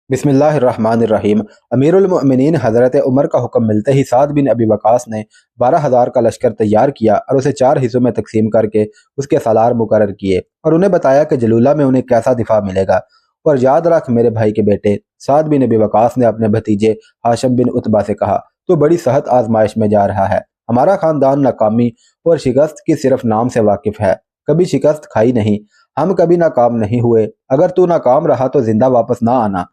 बिस्मिल्लाहिर्रहमानिर्रहीम। अमीरुल मोमिनीन हज़रत उमर का हुक्म मिलते ही साद बिन अबी वकास ने 12,000 का लश्कर तैयार किया और उसे 4 हिस्सों में तकसीम करके उसके सालार मुकर्रर किए और उन्हें बताया कि जलूला में उन्हें कैसा दिफा मिलेगा। और याद रख मेरे भाई के बेटे, साद बिन अबी वकास ने अपने भतीजे हाशिम बिन उतबा से कहा, तो बड़ी सख्त आजमाइश में जा रहा है। हमारा खानदान नाकामी और शिकस्त की सिर्फ नाम से वाकिफ है, कभी शिकस्त खाई नहीं। हम कभी नाकाम नहीं हुए। अगर तू नाकाम रहा तो जिंदा वापस ना आना।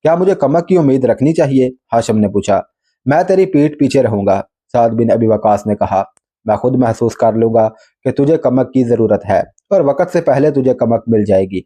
क्या मुझे कमक की उम्मीद रखनी चाहिए? हाशिम ने पूछा। मैं तेरी पीठ पीछे रहूंगा, साद बिन अबी वकास ने कहा। मैं खुद महसूस कर लूंगा कि तुझे कमक की जरूरत है और वक्त से पहले तुझे कमक मिल जाएगी।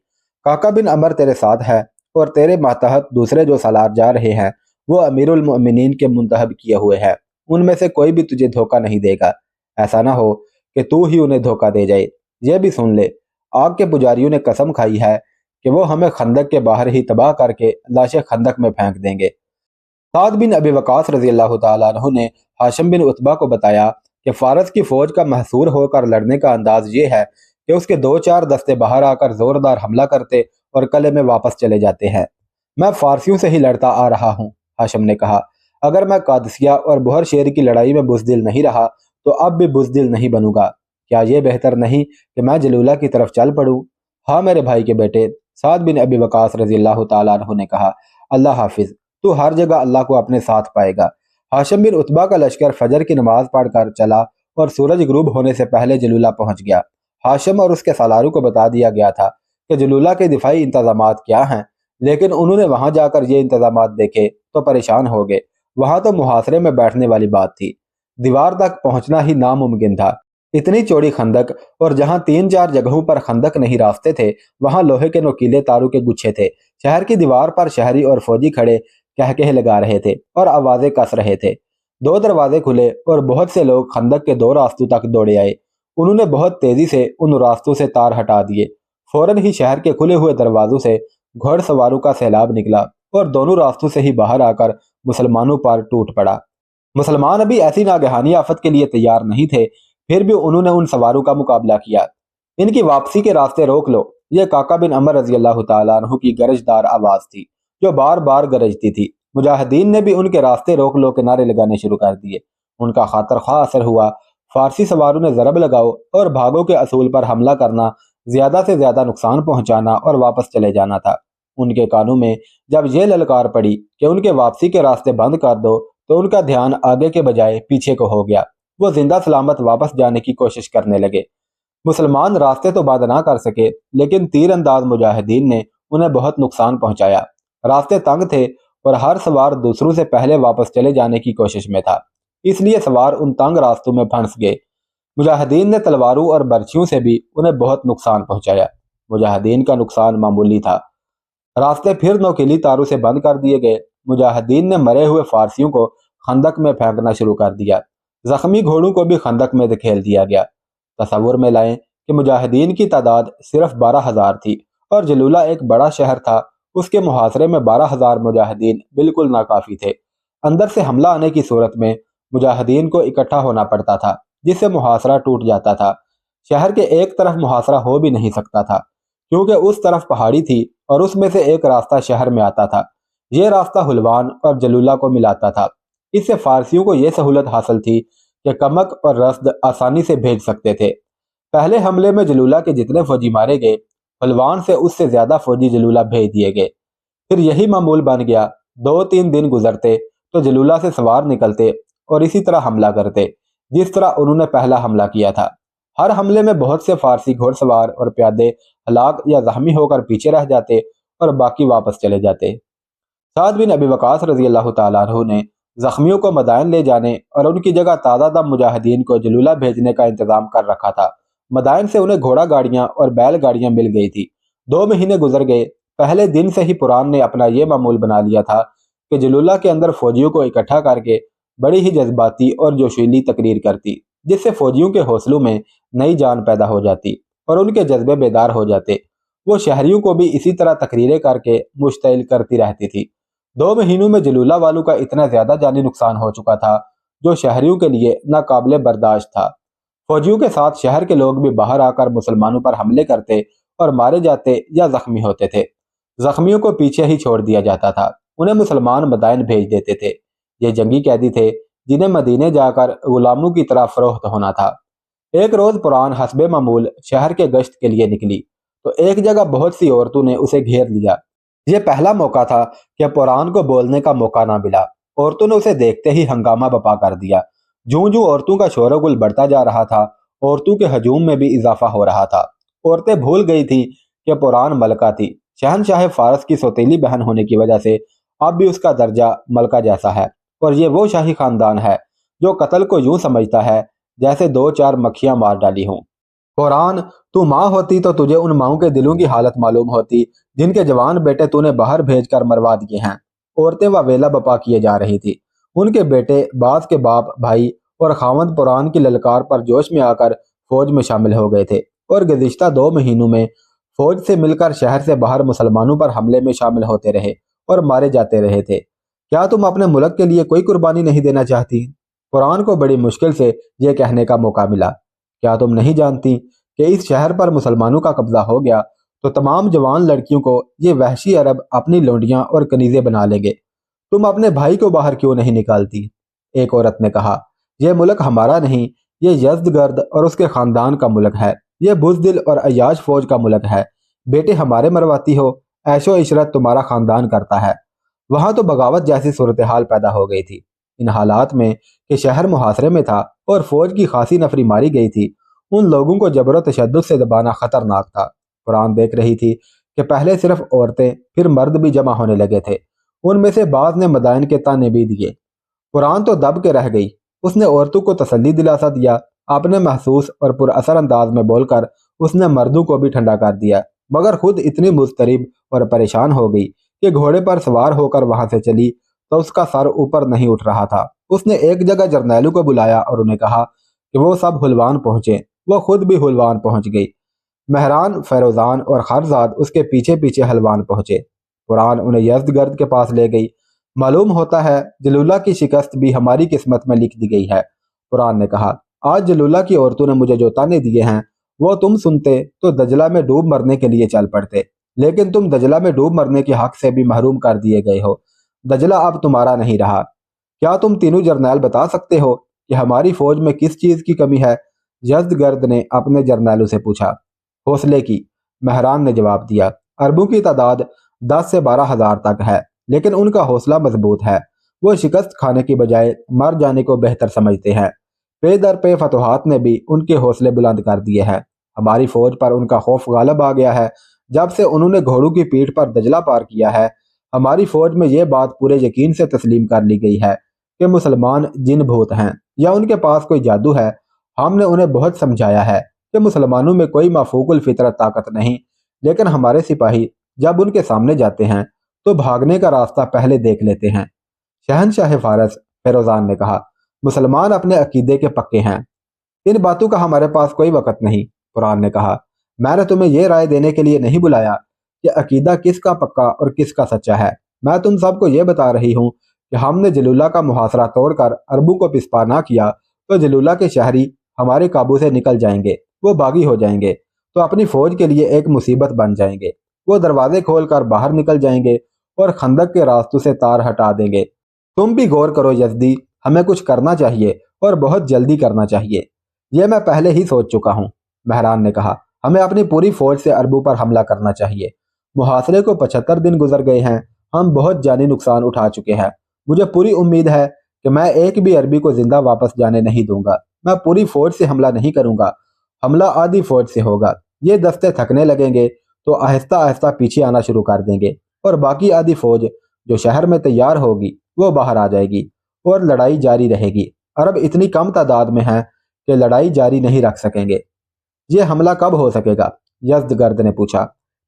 काका बिन अमर तेरे साथ है और तेरे मातहत दूसरे जो सालार जा रहे हैं वो अमीरुल मोमिनीन के मुंतहब किए हुए हैं। उनमें से कोई भी तुझे धोखा नहीं देगा। ऐसा ना हो कि तू ही उन्हें धोखा दे जाए। यह भी सुन ले, आग के पुजारियों ने कसम खाई है कि वो हमें खंदक के बाहर ही तबाह करके लाशें खंदक में फेंक देंगे। साद बिन अबी वकास रजी अल्लाह तआला अन्हु ने हाशिम बिन उतबा को बताया कि फारस की फौज का महसूर होकर लड़ने का अंदाज ये है कि उसके 2-4 दस्ते बाहर आकर जोरदार हमला करते और कले में वापस चले जाते हैं। मैं फारसियों से ही लड़ता आ रहा हूँ, हाशिम ने कहा। अगर मैं कादसिया और बुहर शेर की लड़ाई में बुज़दिल नहीं रहा तो अब भी बुज़दिल नहीं बनूंगा। क्या ये बेहतर नहीं कि मैं जलूला की तरफ चल पड़ूं? हाँ मेरे भाई के बेटे, साद बिन अबी वकास रजी अल्लाह तआला अन्हु ने कहा। अल्लाह हाफिज, तू हर जगह अल्लाह को अपने साथ पाएगा। हाशिम बिन उतबा का लश्कर फजर की नमाज पढ़कर चला और सूरज गुरूब होने से पहले जलूला पहुंच गया। हाशिम और उसके सालारों को बता दिया गया था कि जलूला के दिफाई इंतजामात क्या हैं, लेकिन उन्होंने वहां जाकर ये इंतजामात देखे तो परेशान हो गए। वहां तो मुहासरे में बैठने वाली बात थी, दीवार तक पहुंचना ही नामुमकिन था। इतनी चौड़ी खंदक, और जहां 3-4 जगहों पर खंदक नहीं रास्ते थे वहां लोहे के नोकीले तारों के गुच्छे थे। शहर की दीवार पर शहरी और फौजी खड़े कहकहे लगा रहे थे और आवाजें कस रहे थे। 2 दरवाजे खुले और बहुत से लोग खंदक के 2 रास्तों तक दौड़े आए। उन्होंने बहुत तेजी से उन रास्तों से तार हटा दिए। फौरन ही शहर के खुले हुए दरवाजों से घोड़सवारों का सैलाब निकला और दोनों रास्तों से ही बाहर आकर मुसलमानों पर टूट पड़ा। मुसलमान अभी ऐसी नागहानी आफत के लिए तैयार नहीं थे, फिर भी उन्होंने उन सवारों का मुकाबला किया। इनकी वापसी के रास्ते रोक लो, यह काका बिन अमर रजी अल्लाह तआला अन्हु की गरजदार आवाज थी जो बार बार गरजती थी। मुजाहिदीन ने भी उनके रास्ते रोक लो के नारे लगाने शुरू कर दिए। उनका खातर खा असर हुआ। फारसी सवारों ने जरब लगाओ और भागो के असूल पर हमला करना, ज्यादा से ज्यादा नुकसान पहुंचाना और वापस चले जाना था। उनके कानों में जब यह ललकार पड़ी कि उनके वापसी के रास्ते बंद कर दो तो उनका ध्यान आगे के बजाय पीछे को हो गया। वो जिंदा सलामत वापस जाने की कोशिश करने लगे। मुसलमान रास्ते तो बंद ना कर सके, लेकिन तीर अंदाज मुजाहिदीन ने उन्हें बहुत नुकसान पहुंचाया। रास्ते तंग थे और हर सवार दूसरों से पहले वापस चले जाने की कोशिश में था, इसलिए सवार उन तंग रास्तों में फंस गए। मुजाहिदीन ने तलवारों और बर्छियों से भी उन्हें बहुत नुकसान पहुंचाया। मुजाहिदीन का नुकसान मामूली था। रास्ते फिर नोकीली तारों से बंद कर दिए गए। मुजाहिदीन ने मरे हुए फारसियों को खंदक में फेंकना शुरू कर दिया। जख्मी घोड़ों को भी खंदक में धकेल दिया गया। तसव्वुर में लाएं कि मुजाहिदीन की तादाद सिर्फ 12,000 थी और जलूला एक बड़ा शहर था। उसके मुहासरे में 12,000 मुजाहिदीन बिल्कुल नाकाफी थे। अंदर से हमला आने की सूरत में मुजाहिदीन को इकट्ठा होना पड़ता था, जिससे मुहासरा टूट जाता था। शहर के एक तरफ मुहासरा हो भी नहीं सकता था क्योंकि उस तरफ पहाड़ी थी और उसमें से एक रास्ता शहर में आता था। यह रास्ता हुलवान और जलूला को मिलाता था। इससे फारसियों को यह सहूलत हासिल थी कि कमक और रसद आसानी से भेज सकते थे। पहले हमले में जलूला के जितने फौजी मारे गए, हुलवान से उससे ज्यादा फौजी जलूला भेज दिए गए। फिर यही मामूल बन गया। 2-3 दिन गुजरते तो जलूला से सवार निकलते और इसी तरह हमला करते जिस तरह उन्होंने पहला हमला किया था। हर हमले में बहुत से फारसी घोड़सवार और प्यादे हलाक या जख्मी होकर पीछे रह जाते और बाकी वापस चले जाते। साद बिन अबी वकास रजी अल्लाह तआला अन्हु ने जख्मियों को मदाइन ले जाने और उनकी जगह ताज़ा दम मुजाहिदीन को जलूला भेजने का इंतजाम कर रखा था। मदाइन से उन्हें घोड़ा गाड़ियां और बैल गाड़ियां मिल गई थी। 2 महीने गुजर गए। पहले दिन से ही पुरान ने अपना ये मामूल बना लिया था कि जलूला के अंदर फौजियों को इकट्ठा करके बड़ी ही जज्बाती और जोशीली तकरीर करती, जिससे फौजियों के हौसलों में नई जान पैदा हो जाती और उनके जज्बे बेदार हो जाते। वो शहरियों को भी इसी तरह तकरीरें करके मुश्तइल करती रहती थी। 2 महीनों में जलूला वालों का इतना ज्यादा जानी नुकसान हो चुका था जो शहरियों के लिए नाकाबिले बर्दाश्त था। फौजियों के साथ शहर के लोग भी बाहर आकर मुसलमानों पर हमले करते और मारे जाते या जख्मी होते थे। जख्मियों को पीछे ही छोड़ दिया जाता था। उन्हें मुसलमान मदाइन भेज देते थे। ये जंगी कैदी थे जिन्हें मदीने जाकर गुलामों की तरह फरोख्त होना था। एक रोज पुरान हस्बे मामूल शहर के गश्त के लिए निकली तो एक जगह बहुत सी औरतों ने उसे घेर लिया। ये पहला मौका था कि पुरान को बोलने का मौका ना मिला। औरतों ने उसे देखते ही हंगामा बपा कर दिया। जूं जूं औरतों का शोरगुल बढ़ता जा रहा था, औरतों के हजूम में भी इजाफा हो रहा था। औरतें भूल गई थी कि पुरान मलका थी। शहनशाह फारस की सौतेली बहन होने की वजह से अब भी उसका दर्जा मलका जैसा है, और ये वो शाही खानदान है जो कत्ल को यूं समझता है जैसे दो चार मक्खियां मार डाली हों। कुरान, तू माँ होती तो तुझे उन माओं के दिलों की हालत मालूम होती जिनके जवान बेटे तूने बाहर भेजकर मरवा दिए हैं। औरतें वेला बपा किए जा रही थी। उनके बेटे, बास के बाप, भाई और खावंद पुरान की ललकार पर जोश में आकर फौज में शामिल हो गए थे, और गुज़िश्ता 2 महीनों में फौज से मिलकर शहर से बाहर मुसलमानों पर हमले में शामिल होते रहे और मारे जाते रहे थे। क्या तुम अपने मुल्क के लिए कोई कुर्बानी नहीं देना चाहती? कुरान को बड़ी मुश्किल से यह कहने का मौका मिला। क्या तुम नहीं जानती कि इस शहर पर मुसलमानों का कब्जा हो गया तो तमाम जवान लड़कियों को ये वहशी अरब अपनी लोंडियां और कनीजे बना लेंगे? तुम अपने भाई को बाहर क्यों नहीं निकालती? एक औरत ने कहा, यह मुल्क हमारा नहीं, ये यज़्दगर्द और उसके खानदान का मुल्क है। यह बुज़दिल और अय्याश फौज का मुल्क है। बेटे हमारे मरवाती हो, ऐशो इशरत तुम्हारा खानदान करता है। वहां तो बगावत जैसी सूरत हाल पैदा हो गई थी। इन हालात में कि शहर मुहासरे में था और फौज की खासी नफरी मारी गई थी, उन लोगों को जबर तशद्दुद से दबाना खतरनाक था। कुरान देख रही थी कि पहले सिर्फ औरतें फिर मर्द भी जमा होने लगे थे। उनमें से बाज ने मदाइन के ताने भी दिए। कुरान तो दब के रह गई। उसने औरतों को तसल्ली दिलासा दिया। अपने महसूस और पुरअसर अंदाज में बोलकर उसने मर्दों को भी ठंडा कर दिया, मगर खुद इतनी मुस्तरिब और परेशान हो गई कि घोड़े पर सवार होकर वहां से चली तो उसका सर ऊपर नहीं उठ रहा था। उसने एक जगह जरनैलों को बुलाया और उन्हें कहा कि वो सब हुलवान पहुंचे। वो खुद भी हुलवान पहुंच गई। महरान, फैरोजान और खरजाद उसके पीछे पीछे हलवान पहुंचे। कुरान उन्हें यज़्दगर्द के पास ले गई। मालूम होता है जलूला की शिकस्त भी हमारी किस्मत में लिख दी गई है। कुरान ने कहा, आज जलूला की औरतों ने मुझे जो ताने दिए हैं वो तुम सुनते तो दजला में डूब मरने के लिए चल पड़ते, लेकिन तुम दजला में डूब मरने के हक से भी महरूम कर दिए गए हो। दजला अब तुम्हारा नहीं रहा। क्या तुम तीनों जर्नैल बता सकते हो कि हमारी फौज में किस चीज की कमी है? यज़्दगर्द ने अपने जर्नैलों से पूछा। हौसले की, महरान ने जवाब दिया। अरबों की तादाद 10 से 12 हजार तक है, लेकिन उनका हौसला मजबूत है। वो शिकस्त खाने की बजाय मर जाने को बेहतर समझते हैं। पे दर पे फतुहात ने भी उनके हौसले बुलंद कर दिए हैं। हमारी फौज पर उनका खौफ गालब आ गया है जब से उन्होंने घोड़ों की पीठ पर दजला पार किया है। हमारी फौज में यह बात पूरे यकीन से तस्लीम कर ली गई है कि मुसलमान जिन भूत हैं या उनके पास कोई जादू है। हमने उन्हें बहुत समझाया है कि मुसलमानों में कोई माफूकुल फितरत ताकत नहीं, लेकिन हमारे सिपाही जब उनके सामने जाते हैं तो भागने का रास्ता पहले देख लेते हैं। शहनशाह फारस, फेरोजान ने कहा, मुसलमान अपने अकीदे के पक्के हैं। इन बातों का हमारे पास कोई वक़्त नहीं। कुरान ने कहा, मैंने तुम्हें यह राय देने के लिए नहीं बुलाया कि अकीदा किसका पक्का और किसका सच्चा है। मैं तुम सबको यह बता रही हूँ कि हमने जलूला का मुहासरा तोड़कर अरबों को पिस्पा ना किया तो जलूला के शहरी हमारे काबू से निकल जाएंगे। वो बागी हो जाएंगे तो अपनी फौज के लिए एक मुसीबत बन जाएंगे। वो दरवाजे खोलकर बाहर निकल जाएंगे और खंदक के रास्तों से तार हटा देंगे। तुम भी गौर करो यज़दी, हमें कुछ करना चाहिए और बहुत जल्दी करना चाहिए। यह मैं पहले ही सोच चुका हूँ। महरान ने कहा, हमें अपनी पूरी फौज से अरबों पर हमला करना चाहिए। मुहासरे को 75 दिन गुजर गए हैं। हम बहुत जानी नुकसान उठा चुके हैं। मुझे पूरी उम्मीद है कि मैं एक भी अरबी को जिंदा वापस जाने नहीं दूंगा। मैं पूरी फौज से हमला नहीं करूंगा। हमला आधी फौज से होगा। ये दस्ते थकने लगेंगे तो आहिस्ता आहिस्ता पीछे आना शुरू कर देंगे और बाकी आधी फौज जो शहर में तैयार होगी वो बाहर आ जाएगी और लड़ाई जारी रहेगी। अरब इतनी कम तादाद में हैं कि लड़ाई जारी नहीं रख सकेंगे। ये हमला कब हो सकेगा? यज़्दगर्द ने पूछा।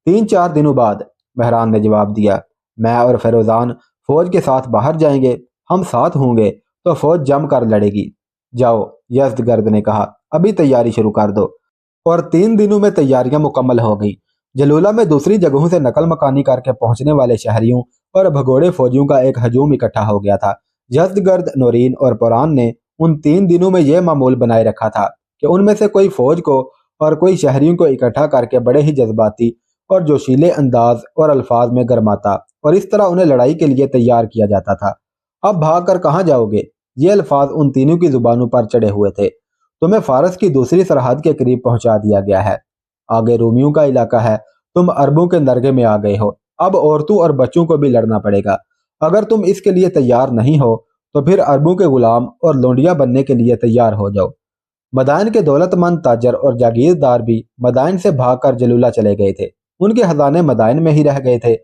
3-4 दिनों बाद, महरान ने जवाब दिया। मैं और फेरोजान फौज के साथ बाहर जाएंगे। हम साथ होंगे तो फौज जम कर लड़ेगी। जाओ, यज़्दगर्द ने कहा, अभी तैयारी शुरू कर दो। और 3 दिनों में तैयारियां मुकम्मल हो गई। जलूला में दूसरी जगहों से नकल मकानी करके पहुंचने वाले शहरियों और भगोड़े फौजियों का एक हजूम इकट्ठा हो गया था। यज़्दगर्द, नूरीन और पुरान ने उन 3 दिनों में यह मामूल बनाए रखा था कि उनमें से कोई फौज को और कोई शहरियों को इकट्ठा करके बड़े ही जज्बाती اور جوشیلے انداز اور الفاظ میں گرماتا، اور اس طرح انہیں لڑائی کے لیے تیار کیا جاتا تھا۔ اب بھاگ کر کہاں جاؤ گے؟ یہ الفاظ ان تینوں کی زبانوں پر چڑھے ہوئے تھے۔ تمہیں فارس کی دوسری سرحد کے قریب پہنچا دیا گیا ہے، آگے رومیوں کا علاقہ ہے، تم عربوں کے درگے میں آ گئے ہو، اب عورتوں اور بچوں کو بھی لڑنا پڑے گا۔ اگر تم اس کے لیے تیار نہیں ہو تو پھر عربوں کے غلام اور لونڈیاں بننے کے لیے تیار ہو جاؤ۔ مدائن کے دولت مند تاجر اور جاگیردار بھی مدائن سے بھاگ کر جلولہ چلے گئے تھے۔ ان کے خزانے مدائن میں ہی رہ گئے تھے۔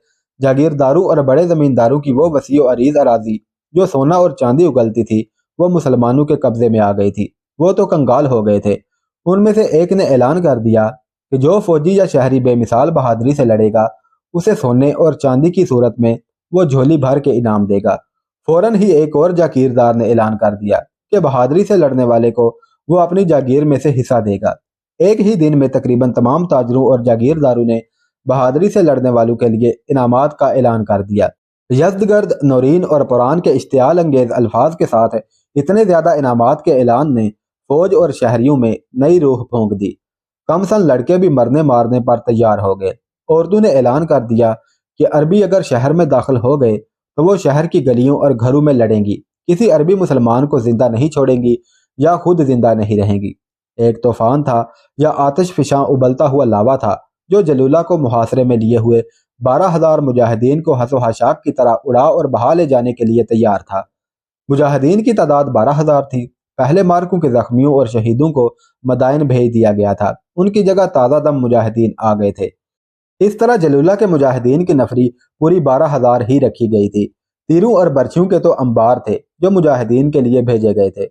جاگیرداروں اور بڑے زمینداروں کی وہ وسیع و عریض اراضی جو سونا اور چاندی اگلتی تھی، وہ مسلمانوں کے قبضے میں آ گئی تھی۔ وہ تو کنگال ہو گئے تھے۔ ان میں سے ایک نے اعلان کر دیا کہ جو فوجی یا شہری بے مثال بہادری سے لڑے گا، اسے سونے اور چاندی کی صورت میں وہ جھولی بھر کے انعام دے گا۔ فوراً ہی ایک اور جاگیردار نے اعلان کر دیا کہ بہادری سے لڑنے والے کو وہ اپنی جاگیر میں سے حصہ دے گا۔ ایک ہی دن میں تقریباً تمام تاجروں اور جاگیرداروں نے بہادری سے لڑنے والوں کے لیے انعامات کا اعلان کر دیا۔ یزدگرد، نورین اور پران کے اشتعال انگیز الفاظ کے ساتھ اتنے زیادہ انعامات کے اعلان نے فوج اور شہریوں میں نئی روح پھونک دی۔ کم سن لڑکے بھی مرنے مارنے پر تیار ہو گئے۔ عورتوں نے اعلان کر دیا کہ عربی اگر شہر میں داخل ہو گئے تو وہ شہر کی گلیوں اور گھروں میں لڑیں گی، کسی عربی مسلمان کو زندہ نہیں چھوڑیں گی یا خود زندہ نہیں رہیں گی۔ ایک طوفان تھا یا آتش فشاں ابلتا ہوا لاوا تھا جو جلولہ کو محاصرے میں لیے ہوئے 12,000 مجاہدین کو حس و حشاک کی طرح اڑا اور بہا لے جانے کے لیے تیار تھا۔ مجاہدین کی تعداد 12,000 تھی۔ پہلے مارکوں کے زخمیوں اور شہیدوں کو مدائن بھیج دیا گیا تھا، ان کی جگہ تازہ دم مجاہدین آ گئے تھے۔ اس طرح جلولہ کے مجاہدین کی نفری پوری 12,000 ہی رکھی گئی تھی۔ تیروں اور برچھیوں کے تو انبار تھے جو مجاہدین کے لیے بھیجے گئے تھے۔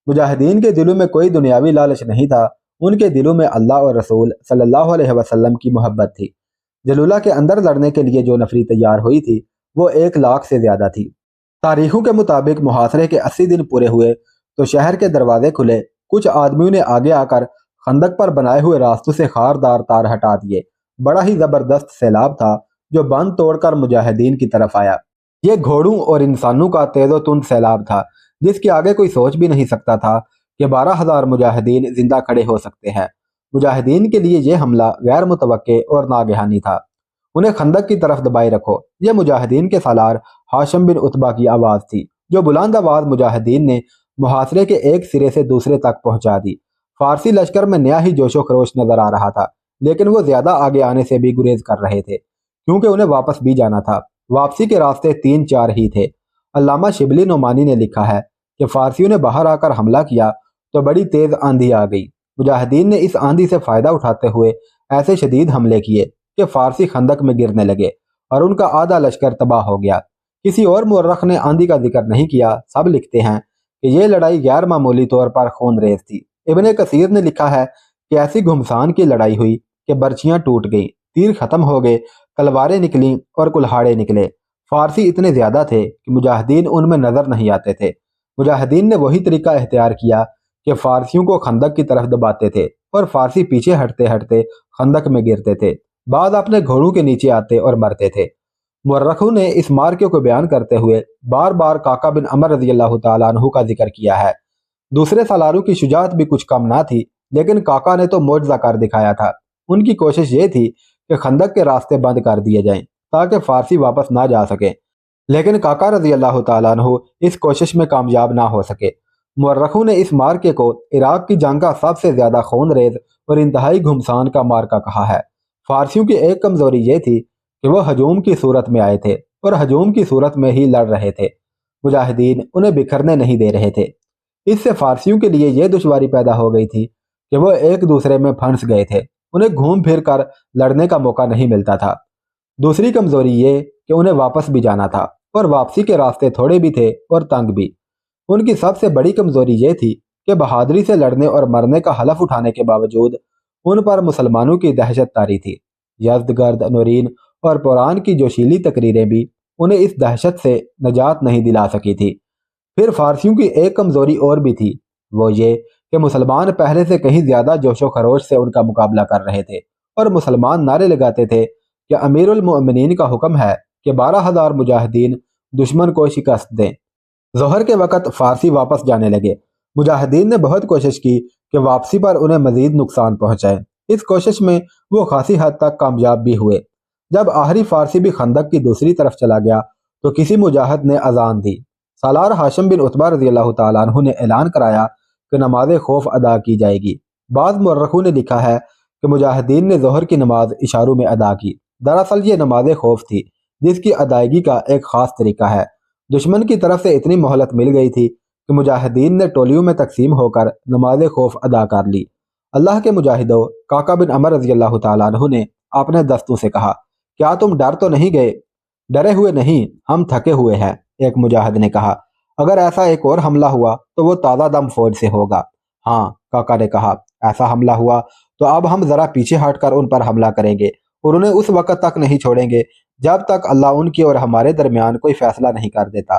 مجاہدین کے دلوں میں کوئی دنیاوی لالچ نہیں تھا، ان کے دلوں میں اللہ اور رسول صلی اللہ علیہ وسلم کی محبت تھی۔ جلولہ کے اندر لڑنے کے لیے جو نفری تیار ہوئی تھی وہ 1,00,000 سے زیادہ تھی۔ تاریخوں کے مطابق محاصرے کے 80 دن پورے ہوئے تو شہر کے دروازے کھلے۔ کچھ آدمیوں نے آگے آ کر خندق پر بنائے ہوئے راستوں سے خاردار تار ہٹا دیے۔ بڑا ہی زبردست سیلاب تھا جو بند توڑ کر مجاہدین کی طرف آیا۔ یہ گھوڑوں اور انسانوں کا تیز و تند سیلاب تھا جس کے آگے کوئی سوچ بھی نہیں سکتا تھا کہ 12,000 مجاہدین زندہ کھڑے ہو سکتے ہیں۔ مجاہدین کے لیے یہ حملہ غیر متوقع اور ناگہانی تھا۔ انہیں خندق کی طرف دبائے رکھو، یہ مجاہدین کے سالار ہاشم بن عتبہ کی آواز تھی جو بلند آواز مجاہدین نے محاصرے کے ایک سرے سے دوسرے تک پہنچا دی۔ فارسی لشکر میں نیا ہی جوش و خروش نظر آ رہا تھا، لیکن وہ زیادہ آگے آنے سے بھی گریز کر رہے تھے کیونکہ انہیں واپس بھی جانا تھا۔ واپسی کے راستے 3-4 ہی تھے۔ علامہ شبلی نعمانی نے لکھا ہے کہ فارسیوں نے باہر آ کر حملہ کیا تو بڑی تیز آندھی آ گئی۔ مجاہدین نے اس آندھی سے فائدہ اٹھاتے ہوئے ایسے شدید حملے کیے کہ فارسی خندق میں گرنے لگے اور ان کا آدھا لشکر تباہ ہو گیا۔ کسی اور مورخ نے آندھی کا ذکر نہیں کیا، سب لکھتے ہیں کہ یہ لڑائی غیر معمولی طور پر خون ریز تھی۔ ابن کثیر نے لکھا ہے کہ ایسی گھمسان کی لڑائی ہوئی کہ برچیاں ٹوٹ گئیں، تیر ختم ہو گئے، تلواریں نکلیں اور کلہاڑے نکلے۔ فارسی اتنے زیادہ تھے کہ مجاہدین ان میں نظر نہیں آتے تھے۔ مجاہدین نے وہی طریقہ اختیار کیا کہ فارسیوں کو خندق کی طرف دباتے تھے اور فارسی پیچھے ہٹتے ہٹتے خندق میں گرتے تھے، بعض اپنے گھوڑوں کے نیچے آتے اور مرتے تھے۔ مورخوں نے اس مارکے کو بیان کرتے ہوئے بار بار کاکا بن عمر رضی اللہ تعالیٰ عنہ کا ذکر کیا ہے۔ دوسرے سالاروں کی شجاعت بھی کچھ کم نہ تھی، لیکن کاکا نے تو معجزہ کر دکھایا تھا۔ ان کی کوشش یہ تھی کہ خندق کے راستے بند کر دیے جائیں تاکہ فارسی واپس نہ جا سکیں، لیکن کاکا رضی اللہ تعالیٰ عنہ اس کوشش میں کامیاب نہ ہو سکے۔ مورخوں نے اس مارکے کو عراق کی جنگ کا سب سے زیادہ خون ریز اور انتہائی گھمسان کا مارکا کہا ہے۔ فارسیوں کی ایک کمزوری یہ تھی کہ وہ ہجوم کی صورت میں آئے تھے اور ہجوم کی صورت میں ہی لڑ رہے تھے۔ مجاہدین انہیں بکھرنے نہیں دے رہے تھے۔ اس سے فارسیوں کے لیے یہ دشواری پیدا ہو گئی تھی کہ وہ ایک دوسرے میں پھنس گئے تھے، انہیں گھوم پھر کر لڑنے کا موقع نہیں ملتا تھا۔ دوسری کمزوری یہ کہ انہیں واپس بھی جانا تھا اور واپسی کے راستے تھوڑے بھی تھے اور تنگ بھی۔ ان کی سب سے بڑی کمزوری یہ تھی کہ بہادری سے لڑنے اور مرنے کا حلف اٹھانے کے باوجود ان پر مسلمانوں کی دہشت طاری تھی۔ یزدگرد، نورین اور پران کی جوشیلی تقریریں بھی انہیں اس دہشت سے نجات نہیں دلا سکی تھی۔ پھر فارسیوں کی ایک کمزوری اور بھی تھی، وہ یہ کہ مسلمان پہلے سے کہیں زیادہ جوش و خروش سے ان کا مقابلہ کر رہے تھے اور مسلمان نعرے لگاتے تھے کہ امیر المؤمنین کا حکم ہے کہ 12,000 مجاہدین دشمن کو شکست دیں۔ ظہر کے وقت فارسی واپس جانے لگے۔ مجاہدین نے بہت کوشش کی کہ واپسی پر انہیں مزید نقصان پہنچائے۔ इस कोशिश में वो खासी हद तक कामयाब भी हुए। जब आखिरी फारसी भी खंदक की दूसरी तरफ चला गया तो किसी मुजाहिद ने अजान दी। सालार हाशिम बिन उतबा रज़ी अल्लाह तआला अन्हु ने ऐलान कराया कि नमाज खौफ अदा की जाएगी। बाद मुर्रखों ने लिखा है कि मुजाहिदीन ने ज़ोहर की नमाज इशारों में अदा की। दरअसल ये नमाज खौफ थी जिसकी अदायगी का एक ख़ास तरीका है। दुश्मन की तरफ से इतनी मोहलत मिल गई थी कि मुजाहिदीन ने टोलियों में तकसीम होकर नमाज खौफ अदा कर ली। अल्लाह के मुजाहिदों, काका बिन अमर रज़ी अल्लाह तआला अन्हु ने अपने दस्तों से कहा, क्या तुम डर तो नहीं गए? डरे हुए नहीं, हम थके हुए हैं। एक मुजाहिद ने कहा, अगर ऐसा एक और हमला हुआ तो वो ताज़ा दम फौज से होगा। हाँ, काका ने कहा, ऐसा हमला हुआ तो अब हम जरा पीछे हटकर उन पर हमला करेंगे और उन्हें उस वक्त तक नहीं छोड़ेंगे जब तक अल्लाह उनकी और हमारे दरमियान कोई फैसला नहीं कर देता।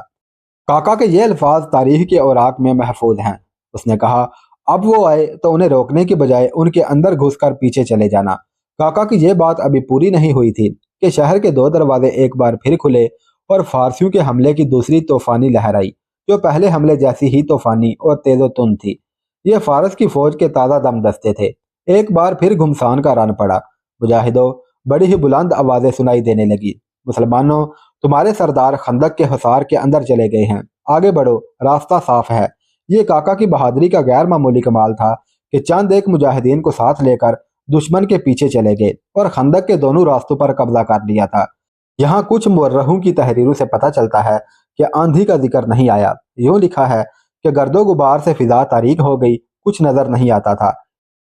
काका के ये अल्फाज तारीख के औराक में महफूज हैं। उसने कहा, अब वो आए तो उन्हें रोकने की बजाय उनके अंदर घुसकर पीछे चले जाना। काका की ये बात अभी पूरी नहीं हुई थी कि शहर के दो दरवाजे एक बार फिर खुले और फारसियों के हमले की दूसरी तूफानी लहर आई, जो पहले हमले जैसी ही तूफानी और तेजो तुन थी। ये फारस की फौज के ताज़ा दम दस्ते थे। एक बार फिर घुमसान का रन पड़ा। मुजाहिदों, बड़ी ही बुलंद आवाज़ें सुनाई देने लगी, मुसलमानों, तुम्हारे सरदार खंदक के हिसार के अंदर चले गए हैं, आगे बढ़ो, रास्ता साफ है। ये काका की बहादुरी का गैर मामूली कमाल था कि चंद एक मुजाहिदीन को साथ लेकर दुश्मन के पीछे चले गए और खंदक के दोनों रास्तों पर कब्जा कर लिया था। यहाँ कुछ मुर्रहों की तहरीरों से पता चलता है कि आंधी का जिक्र नहीं आया। यूं लिखा है कि गर्दो गुबार से फिजा तारीक हो गई, कुछ नजर नहीं आता था।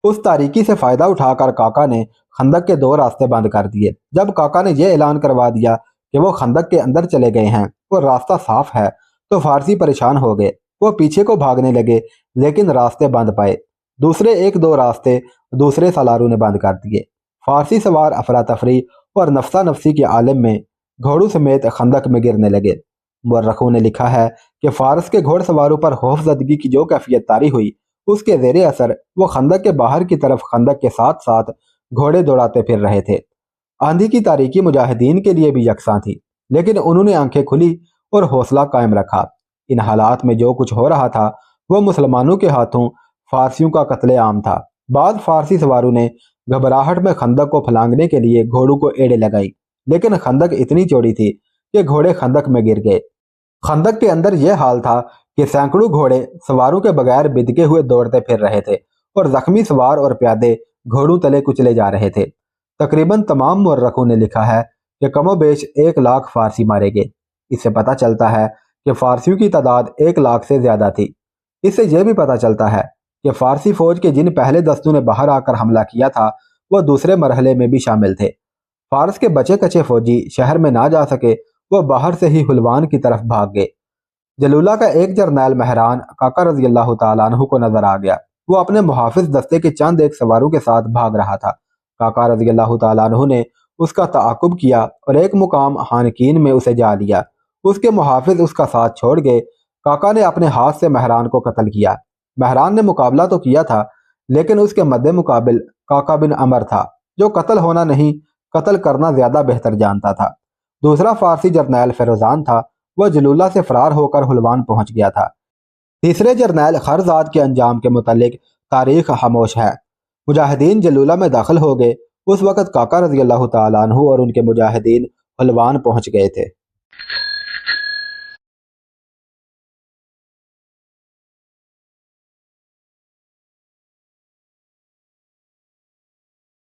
उस तारीकी से फायदा उठाकर काका ने खंदक के दो रास्ते बंद कर दिए। जब काका ने यह ऐलान करवा दिया कि वो खंदक के अंदर चले गए हैं और रास्ता साफ है, तो फारसी परेशान हो गए। वो पीछे को भागने लगे, लेकिन रास्ते बंद पाए। दूसरे एक दो रास्ते दूसरे सालारों ने बंद कर दिए। फारसी सवार अफरा तफरी और नफसा नफसी के आलम में घोड़ों समेत खंदक में गिरने लगे। मुर्रखों ने लिखा है कि फारस के घोड़सवारों पर खौफजदगी की जो कैफियत तारी हुई, उसके जेर असर वो खंदक के बाहर की तरफ खंदक के साथ साथ घोड़े दौड़ाते फिर रहे थे। आंधी की तारीकी मुजाहिदीन के लिए भी यकसां थी, लेकिन उन्होंने आंखें खुली और हौसला कायम रखा। इन हालात में जो कुछ हो रहा था वह मुसलमानों के हाथों फारसियों का कत्लेआम था। बाद फारसी सवारों ने घबराहट में खंदक को फलांगने के लिए घोड़ों को एड़े लगाई, लेकिन खंदक इतनी चौड़ी थी कि घोड़े खंदक में गिर गए। खंदक के अंदर यह हाल था कि सैकड़ों घोड़े सवारों के बगैर बिदके हुए दौड़ते फिर रहे थे और जख्मी सवार और प्यादे घोड़ों तले कुचले जा रहे थे। तकरीबन तमाम मुर्रखों ने लिखा है कि कमोबेश 1 लाख फारसी मारे गए। इससे पता चलता है कि फारसियों की तादाद 1 लाख से ज्यादा थी। इससे यह भी पता चलता है कि फारसी फौज के जिन पहले दस्तों ने बाहर आकर हमला किया था वह दूसरे मरहले में भी शामिल थे। फारस के बचे कचे फौजी शहर में ना जा सके, वह बाहर से ही हुलवान की तरफ भाग गए। जलूला का एक जरनैल महरान काका रजी अल्लाह तआला अन्हु को नजर आ गया। वो अपने मुहाफिज दस्ते के चंद एक सवारों के साथ भाग रहा था। काका रजी अल्लाह तआला अन्हु ने उसका ताकुब किया और एक मुकाम हानकीन में उसे जा लिया। उसके मुहाफिज उसका साथ छोड़ गए। काका ने अपने हाथ से महरान को कत्ल किया। महरान ने मुकाबला तो किया था, लेकिन उसके मद्दे मुकाबिल काका बिन अमर था, जो कत्ल होना नहीं कत्ल करना ज्यादा बेहतर जानता था। दूसरा फारसी जरनैल फेरोजान था, वह जलूला से फरार होकर हुलवान पहुंच गया था। तीसरे जरनैल खरजाद के अंजाम के मुतालिक तारीख खामोश है। मुजाहिदीन जलूला में दाखिल हो गए। उस वक़्त काका रज़ी अल्लाह तआला अन्हु और उनके मुजाहिदीन हुलवान पहुंच गए थे।